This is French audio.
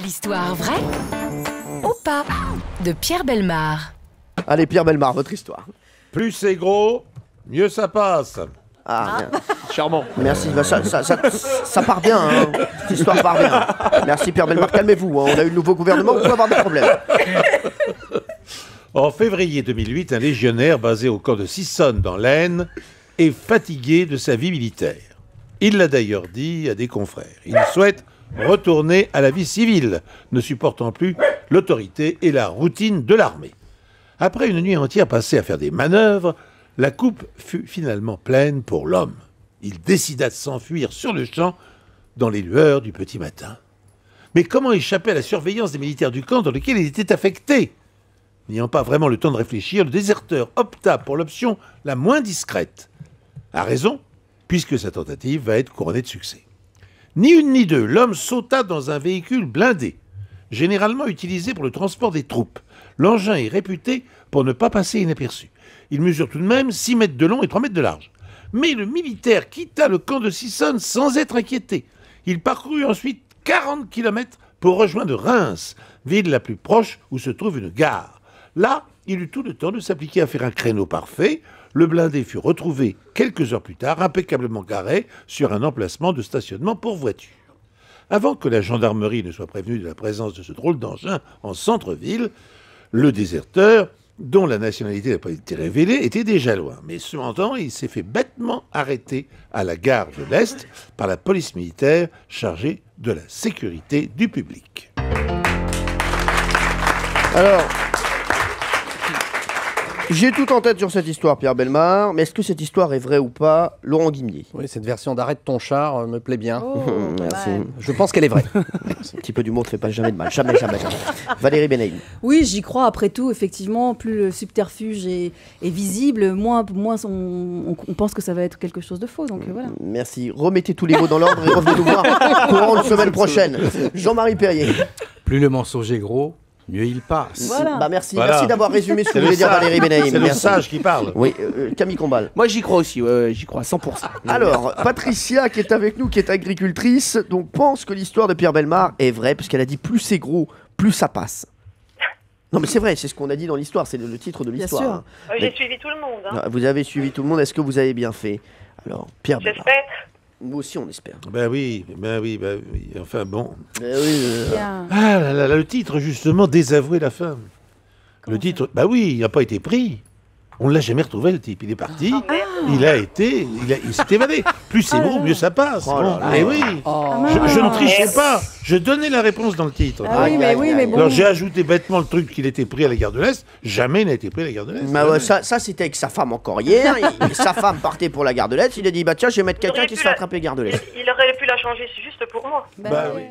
L'histoire vraie ou pas de Pierre Bellemare. Allez, Pierre Bellemare, votre histoire. Plus c'est gros, mieux ça passe. Ah, bien. Charmant. Merci, bah, ça part bien, hein. Cette histoire part bien. Merci Pierre Bellemare, calmez-vous, hein. On a eu le nouveau gouvernement, on peut avoir des problèmes. En février 2008, un légionnaire basé au camp de Sissonne dans l'Aisne est fatigué de sa vie militaire. Il l'a d'ailleurs dit à des confrères. Il souhaite retourner à la vie civile, ne supportant plus l'autorité et la routine de l'armée. Après une nuit entière passée à faire des manœuvres, la coupe fut finalement pleine pour l'homme. Il décida de s'enfuir sur le champ dans les lueurs du petit matin. Mais comment échapper à la surveillance des militaires du camp dans lequel il était affecté ? N'ayant pas vraiment le temps de réfléchir, le déserteur opta pour l'option la moins discrète. A raison, puisque sa tentative va être couronnée de succès. Ni une ni deux, l'homme sauta dans un véhicule blindé, généralement utilisé pour le transport des troupes. L'engin est réputé pour ne pas passer inaperçu. Il mesure tout de même 6 mètres de long et 3 mètres de large. Mais le militaire quitta le camp de Sissonne sans être inquiété. Il parcourut ensuite 40 km pour rejoindre Reims, ville la plus proche où se trouve une gare. Là, il eut tout le temps de s'appliquer à faire un créneau parfait. Le blindé fut retrouvé quelques heures plus tard, impeccablement garé sur un emplacement de stationnement pour voitures. Avant que la gendarmerie ne soit prévenue de la présence de ce drôle d'engin en centre-ville, le déserteur, dont la nationalité n'a pas été révélée, était déjà loin. Mais cependant, il s'est fait bêtement arrêter à la gare de l'Est par la police militaire chargée de la sécurité du public. Alors, j'ai tout en tête sur cette histoire, Pierre Bellemare, mais est-ce que cette histoire est vraie ou pas? Laurent Guimier. Oui, cette version d'Arrête ton char me plaît bien. Oh, Merci. ouais. Je pense qu'elle est vraie. Un petit peu d'humour ne fait pas jamais de mal. Jamais, jamais, jamais. Valérie Benaïm. Oui, j'y crois. Après tout, effectivement, plus le subterfuge est visible, moins on pense que ça va être quelque chose de faux. Donc voilà. Merci. Remettez tous les mots dans l'ordre et revenez nous voir courant de semaine prochaine. Jean-Marie Perrier. Plus le mensonge est gros, mieux il passe. Voilà. Bah, merci. Voilà. Merci d'avoir résumé ce que C'est voulait le dire sage. Valérie Benaïm. C'est le Merci. sage qui parle. Oui, Camille Combal. Moi j'y crois aussi, ouais, j'y crois à 100%. Alors, Patricia qui est avec nous, qui est agricultrice, donc pense que l'histoire de Pierre Bellemare est vraie, puisqu'elle a dit plus c'est gros, plus ça passe. Non mais c'est vrai, c'est ce qu'on a dit dans l'histoire, c'est le titre de Bien l'histoire. sûr. hein. J'ai suivi tout le monde. Hein. Non, vous avez suivi tout le monde, est-ce que vous avez bien fait? Alors, Pierre Bellemare. J'espère. Nous aussi on espère. Ben oui. Enfin bon. Bien. Ah là là, le titre justement, désavouer la femme. Comment Le titre, bah oui, il n'a pas été pris. On ne l'a jamais retrouvé, le type. Il est parti, il s'est évadé. Plus c'est gros, mieux ça passe. Oh là là. Mais oui, je ne trichais mince. pas. Je donnais la réponse dans le titre. Ah oui, mais bon. Alors j'ai ajouté bêtement le truc qu'il était pris à la gare de l'Est. Jamais il n'a été pris à la gare de l'Est. Bah ouais, ça c'était avec sa femme encore hier. Sa femme partait pour la gare de l'Est. Il a dit bah tiens, je vais mettre quelqu'un qui se fait attraper gare de l'Est. Il aurait pu la changer juste pour moi. Bah oui.